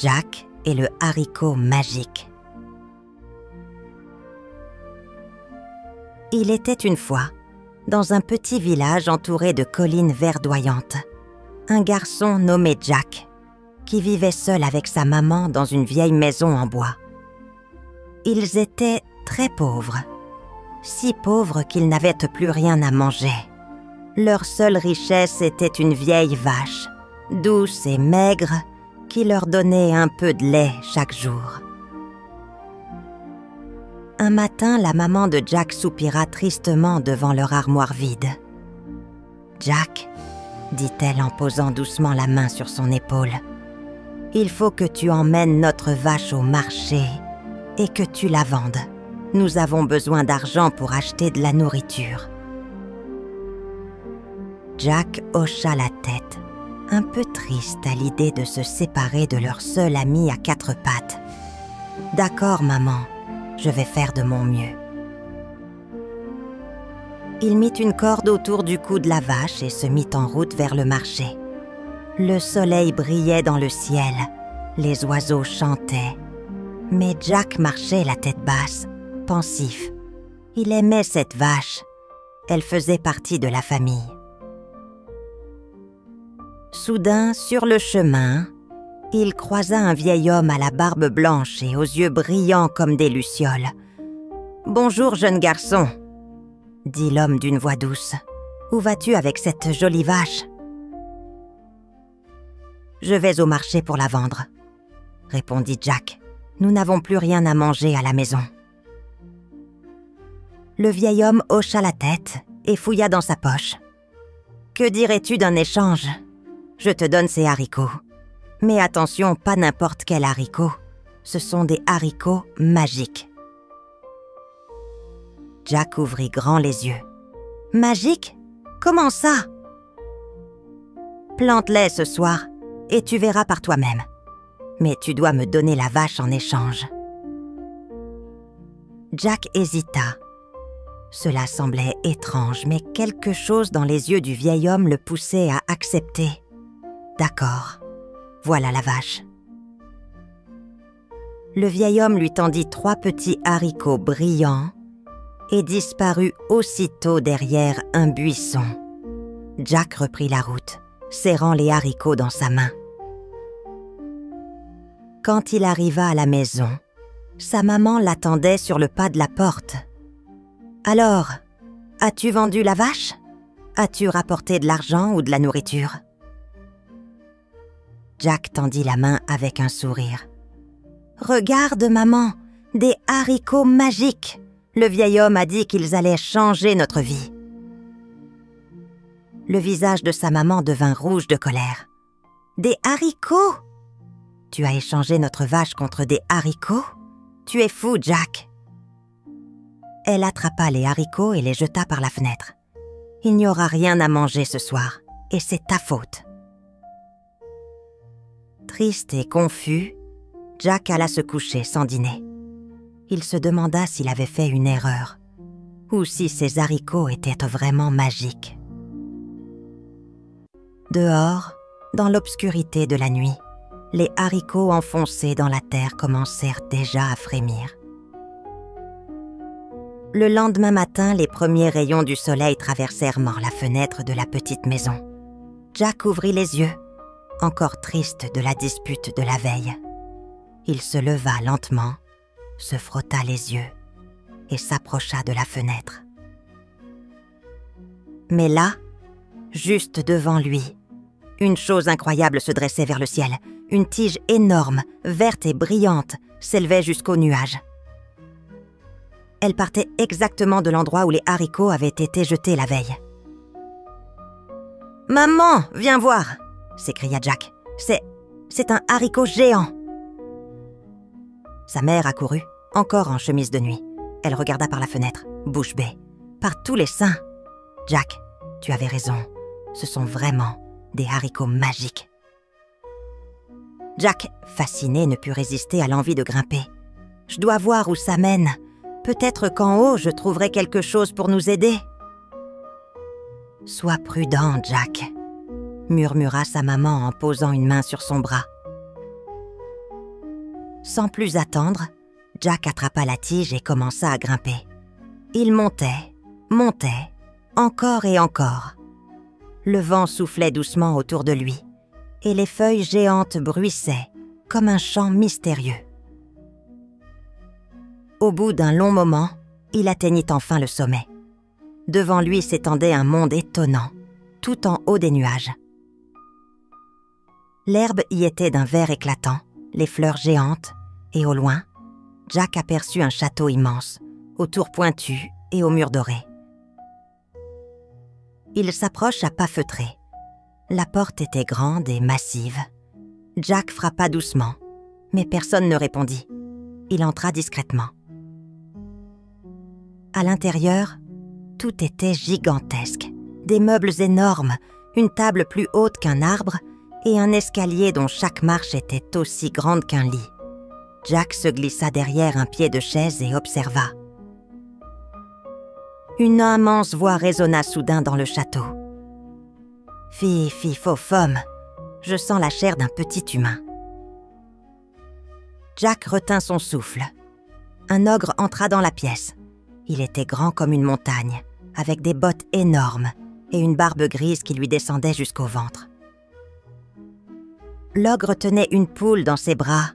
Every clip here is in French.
Jack et le haricot magique. Il était une fois, dans un petit village entouré de collines verdoyantes, un garçon nommé Jack, qui vivait seul avec sa maman dans une vieille maison en bois. Ils étaient très pauvres, si pauvres qu'ils n'avaient plus rien à manger. Leur seule richesse était une vieille vache, douce et maigre, qui leur donnait un peu de lait chaque jour. Un matin, la maman de Jack soupira tristement devant leur armoire vide. « Jack, dit-elle en posant doucement la main sur son épaule, « il faut que tu emmènes notre vache au marché et que tu la vendes. Nous avons besoin d'argent pour acheter de la nourriture. » Jack hocha la tête, un peu triste à l'idée de se séparer de leur seul ami à quatre pattes. « D'accord, maman, je vais faire de mon mieux. » Il mit une corde autour du cou de la vache et se mit en route vers le marché. Le soleil brillait dans le ciel, les oiseaux chantaient. Mais Jack marchait la tête basse, pensif. Il aimait cette vache. Elle faisait partie de la famille. Soudain, sur le chemin, il croisa un vieil homme à la barbe blanche et aux yeux brillants comme des lucioles. « Bonjour, jeune garçon, » dit l'homme d'une voix douce. « Où vas-tu avec cette jolie vache ?»« Je vais au marché pour la vendre, » répondit Jack. « Nous n'avons plus rien à manger à la maison. » Le vieil homme hocha la tête et fouilla dans sa poche. « Que dirais-tu d'un échange ? Je te donne ces haricots. Mais attention, pas n'importe quel haricot. Ce sont des haricots magiques. » Jack ouvrit grand les yeux. « Magique ? Comment ça ? » « Plante-les ce soir et tu verras par toi-même. Mais tu dois me donner la vache en échange. » Jack hésita. Cela semblait étrange, mais quelque chose dans les yeux du vieil homme le poussait à accepter. « D'accord, voilà la vache. » Le vieil homme lui tendit 3 petits haricots brillants et disparut aussitôt derrière un buisson. Jack reprit la route, serrant les haricots dans sa main. Quand il arriva à la maison, sa maman l'attendait sur le pas de la porte. « Alors, as-tu vendu la vache ? As-tu rapporté de l'argent ou de la nourriture ?» Jack tendit la main avec un sourire. « Regarde, maman, des haricots magiques. Le vieil homme a dit qu'ils allaient changer notre vie. » Le visage de sa maman devint rouge de colère. « Des haricots ? Tu as échangé notre vache contre des haricots ? Tu es fou, Jack. » Elle attrapa les haricots et les jeta par la fenêtre. « Il n'y aura rien à manger ce soir, et c'est ta faute. » Triste et confus, Jack alla se coucher sans dîner. Il se demanda s'il avait fait une erreur, ou si ces haricots étaient vraiment magiques. Dehors, dans l'obscurité de la nuit, les haricots enfoncés dans la terre commencèrent déjà à frémir. Le lendemain matin, les premiers rayons du soleil traversèrent la fenêtre de la petite maison. Jack ouvrit les yeux, encore triste de la dispute de la veille. Il se leva lentement, se frotta les yeux et s'approcha de la fenêtre. Mais là, juste devant lui, une chose incroyable se dressait vers le ciel. Une tige énorme, verte et brillante, s'élevait jusqu'aux nuages. Elle partait exactement de l'endroit où les haricots avaient été jetés la veille. « Maman, viens voir !» s'écria Jack. « C'est un haricot géant !» Sa mère accourut, encore en chemise de nuit. Elle regarda par la fenêtre, bouche bée. « Par tous les saints !»« Jack, tu avais raison. Ce sont vraiment des haricots magiques. » Jack, fasciné, ne put résister à l'envie de grimper. « Je dois voir où ça mène. Peut-être qu'en haut, je trouverai quelque chose pour nous aider. »« Sois prudent, Jack, » murmura sa maman en posant une main sur son bras. Sans plus attendre, Jack attrapa la tige et commença à grimper. Il montait, montait, encore et encore. Le vent soufflait doucement autour de lui, et les feuilles géantes bruissaient comme un chant mystérieux. Au bout d'un long moment, il atteignit enfin le sommet. Devant lui s'étendait un monde étonnant, tout en haut des nuages. L'herbe y était d'un vert éclatant, les fleurs géantes, et au loin, Jack aperçut un château immense, aux tours pointues et aux murs dorés. Il s'approche à pas feutrés. La porte était grande et massive. Jack frappa doucement, mais personne ne répondit. Il entra discrètement. À l'intérieur, tout était gigantesque. Des meubles énormes, une table plus haute qu'un arbre et un escalier dont chaque marche était aussi grande qu'un lit. Jack se glissa derrière un pied de chaise et observa. Une immense voix résonna soudain dans le château. « Fi, fi, faux femme, je sens la chair d'un petit humain. » Jack retint son souffle. Un ogre entra dans la pièce. Il était grand comme une montagne, avec des bottes énormes et une barbe grise qui lui descendait jusqu'au ventre. L'ogre tenait une poule dans ses bras.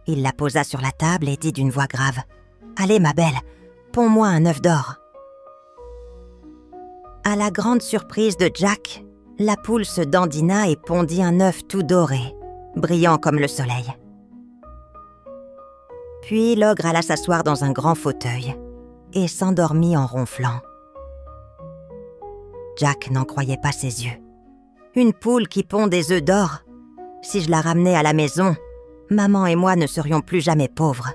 Il la posa sur la table et dit d'une voix grave « Allez, ma belle, ponds-moi un œuf d'or. » À la grande surprise de Jack, la poule se dandina et pondit un œuf tout doré, brillant comme le soleil. Puis l'ogre alla s'asseoir dans un grand fauteuil et s'endormit en ronflant. Jack n'en croyait pas ses yeux. Une poule qui pond des œufs d'or. Si je la ramenais à la maison, maman et moi ne serions plus jamais pauvres,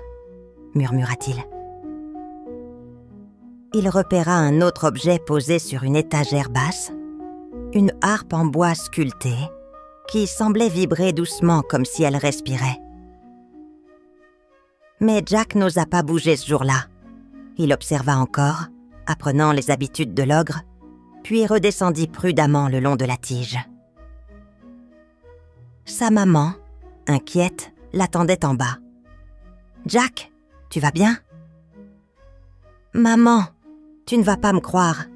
murmura-t-il. Il repéra un autre objet posé sur une étagère basse, une harpe en bois sculptée, qui semblait vibrer doucement comme si elle respirait. Mais Jack n'osa pas bouger ce jour-là. Il observa encore, apprenant les habitudes de l'ogre, puis redescendit prudemment le long de la tige. Sa maman, inquiète, l'attendait en bas. « Jack, tu vas bien ?»« Maman, tu ne vas pas me croire.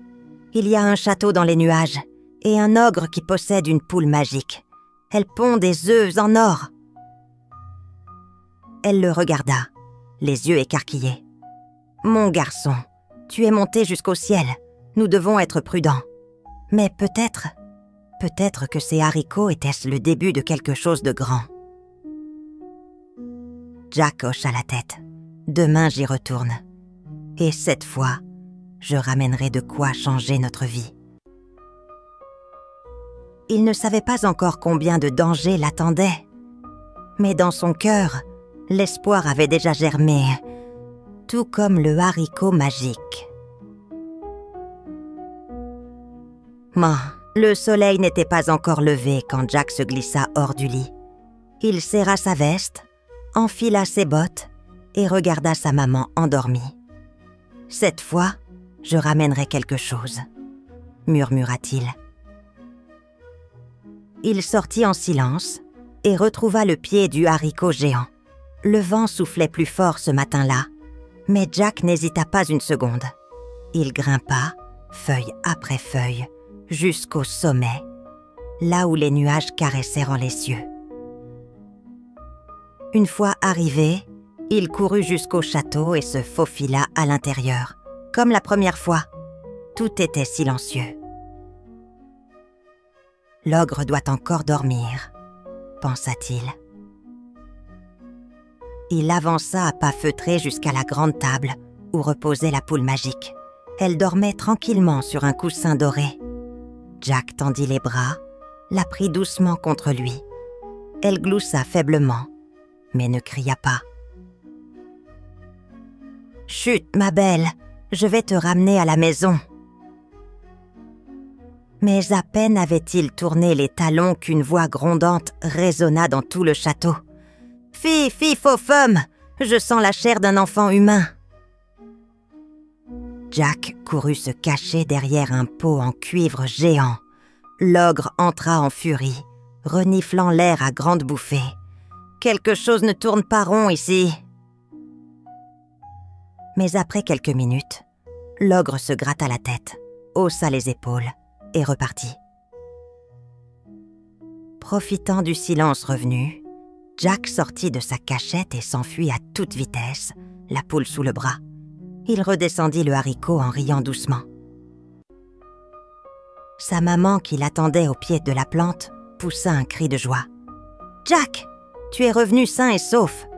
Il y a un château dans les nuages et un ogre qui possède une poule magique. Elle pond des œufs en or. » Elle le regarda, les yeux écarquillés. « Mon garçon, tu es monté jusqu'au ciel. Nous devons être prudents. Mais peut-être que ces haricots étaient le début de quelque chose de grand. » Jack hocha la tête. « Demain, j'y retourne. Et cette fois, je ramènerai de quoi changer notre vie. » Il ne savait pas encore combien de dangers l'attendaient. Mais dans son cœur, l'espoir avait déjà germé, tout comme le haricot magique. Le soleil n'était pas encore levé quand Jack se glissa hors du lit. Il serra sa veste, enfila ses bottes et regarda sa maman endormie. « Cette fois, je ramènerai quelque chose, » murmura-t-il. Il sortit en silence et retrouva le pied du haricot géant. Le vent soufflait plus fort ce matin-là, mais Jack n'hésita pas une seconde. Il grimpa, feuille après feuille, jusqu'au sommet, là où les nuages caressèrent les cieux. Une fois arrivé, il courut jusqu'au château et se faufila à l'intérieur. Comme la première fois, tout était silencieux. « L'ogre doit encore dormir, » pensa-t-il. Il avança à pas feutrés jusqu'à la grande table où reposait la poule magique. Elle dormait tranquillement sur un coussin doré. Jack tendit les bras, la prit doucement contre lui. Elle gloussa faiblement, mais ne cria pas. « Chut, ma belle, je vais te ramener à la maison. » Mais à peine avait-il tourné les talons qu'une voix grondante résonna dans tout le château. « Fi, fi, faux femme, je sens la chair d'un enfant humain. » Jack courut se cacher derrière un pot en cuivre géant. L'ogre entra en furie, reniflant l'air à grandes bouffées. Quelque chose ne tourne pas rond ici. » Mais après quelques minutes, l'ogre se gratta la tête, haussa les épaules et repartit. Profitant du silence revenu, Jack sortit de sa cachette et s'enfuit à toute vitesse, la poule sous le bras. Il redescendit le haricot en riant doucement. Sa maman, qui l'attendait au pied de la plante, poussa un cri de joie. « Jack, tu es revenu sain et sauf !»«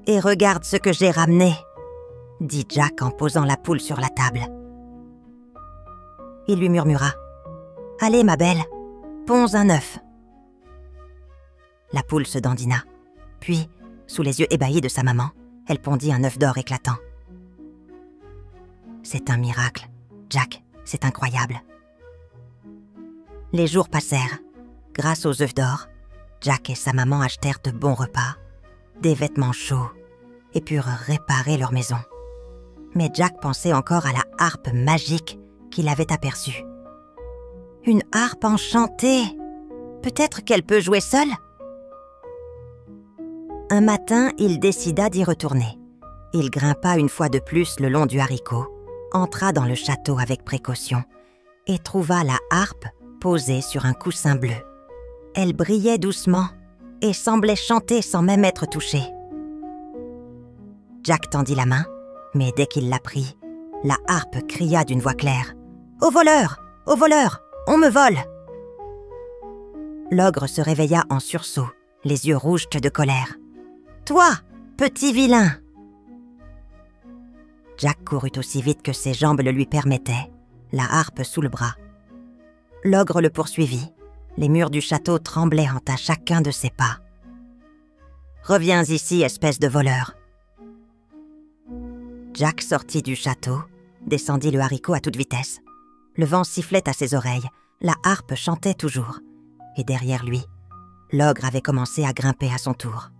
Et regarde ce que j'ai ramené !» dit Jack en posant la poule sur la table. Il lui murmura. « Allez, ma belle, ponds un œuf. » La poule se dandina. Puis, sous les yeux ébahis de sa maman, elle pondit un œuf d'or éclatant. « C'est un miracle, Jack, c'est incroyable. » Les jours passèrent. Grâce aux œufs d'or, Jack et sa maman achetèrent de bons repas, des vêtements chauds et purent réparer leur maison. Mais Jack pensait encore à la harpe magique qu'il avait aperçue. Une harpe enchantée! Peut-être qu'elle peut jouer seule? Un matin, il décida d'y retourner. Il grimpa une fois de plus le long du haricot, entra dans le château avec précaution et trouva la harpe posée sur un coussin bleu. Elle brillait doucement et semblait chanter sans même être touchée. Jack tendit la main, mais dès qu'il la prit, la harpe cria d'une voix claire. « Au voleur! Au voleur! On me vole !» L'ogre se réveilla en sursaut, les yeux rouges de colère. « Toi, petit vilain !» Jack courut aussi vite que ses jambes le lui permettaient, la harpe sous le bras. L'ogre le poursuivit. Les murs du château tremblaient à chacun de ses pas. « Reviens ici, espèce de voleur !» Jack sortit du château, descendit le haricot à toute vitesse. Le vent sifflait à ses oreilles, la harpe chantait toujours. Et derrière lui, l'ogre avait commencé à grimper à son tour.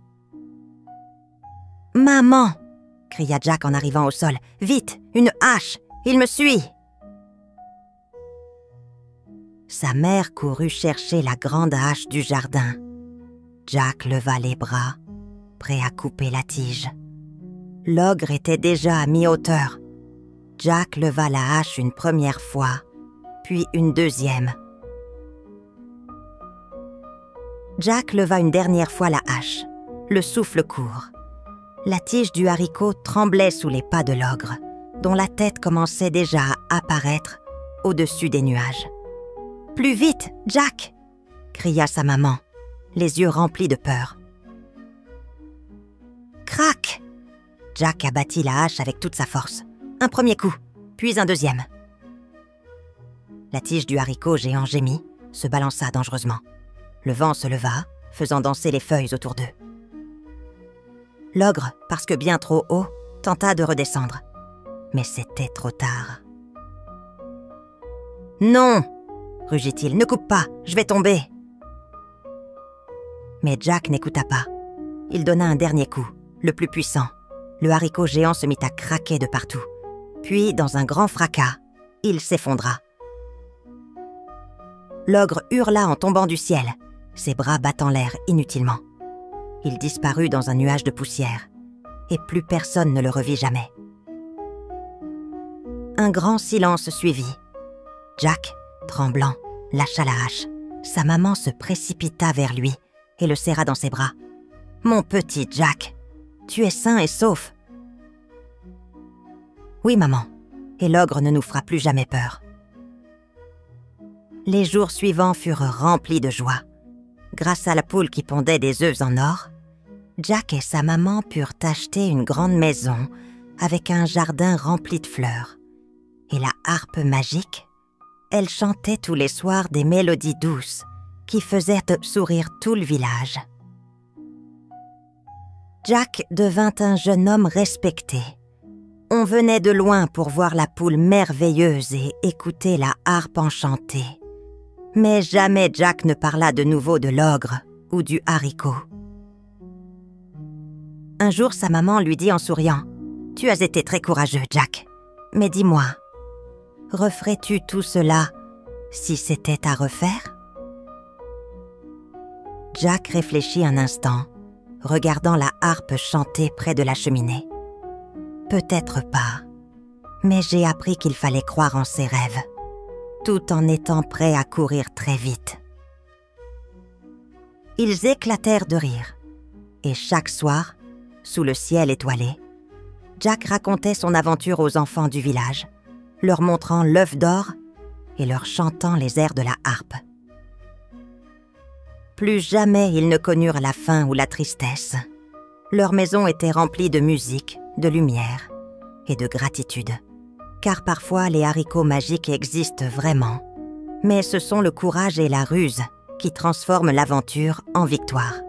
« Maman !» cria Jack en arrivant au sol. « Vite, une hache! Il me suit !» Sa mère courut chercher la grande hache du jardin. Jack leva les bras, prêt à couper la tige. L'ogre était déjà à mi-hauteur. Jack leva la hache une première fois, puis une deuxième. Jack leva une dernière fois la hache, le souffle court. La tige du haricot tremblait sous les pas de l'ogre, dont la tête commençait déjà à apparaître au-dessus des nuages. « Plus vite, Jack !» cria sa maman, les yeux remplis de peur. Crac! Jack abattit la hache avec toute sa force. Un premier coup, puis un deuxième. La tige du haricot géant gémit, se balança dangereusement. Le vent se leva, faisant danser les feuilles autour d'eux. L'ogre, parce que bien trop haut, tenta de redescendre. Mais c'était trop tard. « Non !» rugit-il. « Ne coupe pas, je vais tomber !» Mais Jack n'écouta pas. Il donna un dernier coup, le plus puissant. Le haricot géant se mit à craquer de partout. Puis, dans un grand fracas, il s'effondra. L'ogre hurla en tombant du ciel, ses bras battant l'air inutilement. Il disparut dans un nuage de poussière, et plus personne ne le revit jamais. Un grand silence suivit. Jack, tremblant, lâcha la hache. Sa maman se précipita vers lui et le serra dans ses bras. « Mon petit Jack, tu es sain et sauf. »« Oui, maman, et l'ogre ne nous fera plus jamais peur. » Les jours suivants furent remplis de joie. Grâce à la poule qui pondait des œufs en or, Jack et sa maman purent acheter une grande maison avec un jardin rempli de fleurs. Et la harpe magique, elle chantait tous les soirs des mélodies douces qui faisaient sourire tout le village. Jack devint un jeune homme respecté. On venait de loin pour voir la poule merveilleuse et écouter la harpe enchantée. Mais jamais Jack ne parla de nouveau de l'ogre ou du haricot. Un jour, sa maman lui dit en souriant « Tu as été très courageux, Jack. Mais dis-moi, referais-tu tout cela si c'était à refaire ?» Jack réfléchit un instant, regardant la harpe chanter près de la cheminée. Peut-être pas, mais j'ai appris qu'il fallait croire en ses rêves, tout en étant prêt à courir très vite. Ils éclatèrent de rire, et chaque soir, sous le ciel étoilé, Jack racontait son aventure aux enfants du village, leur montrant l'œuf d'or et leur chantant les airs de la harpe. Plus jamais ils ne connurent la faim ou la tristesse. Leur maison était remplie de musique, de lumière et de gratitude. Car parfois les haricots magiques existent vraiment. Mais ce sont le courage et la ruse qui transforment l'aventure en victoire.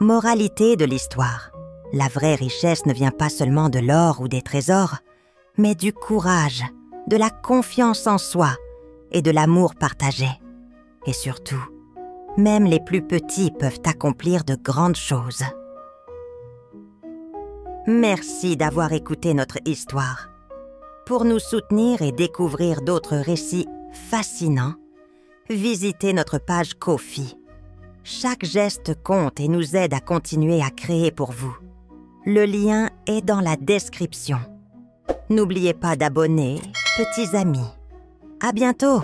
Moralité de l'histoire. La vraie richesse ne vient pas seulement de l'or ou des trésors, mais du courage, de la confiance en soi et de l'amour partagé. Et surtout, même les plus petits peuvent accomplir de grandes choses. Merci d'avoir écouté notre histoire. Pour nous soutenir et découvrir d'autres récits fascinants, visitez notre page Ko-fi. Chaque geste compte et nous aide à continuer à créer pour vous. Le lien est dans la description. N'oubliez pas d'abonner, petits amis. À bientôt!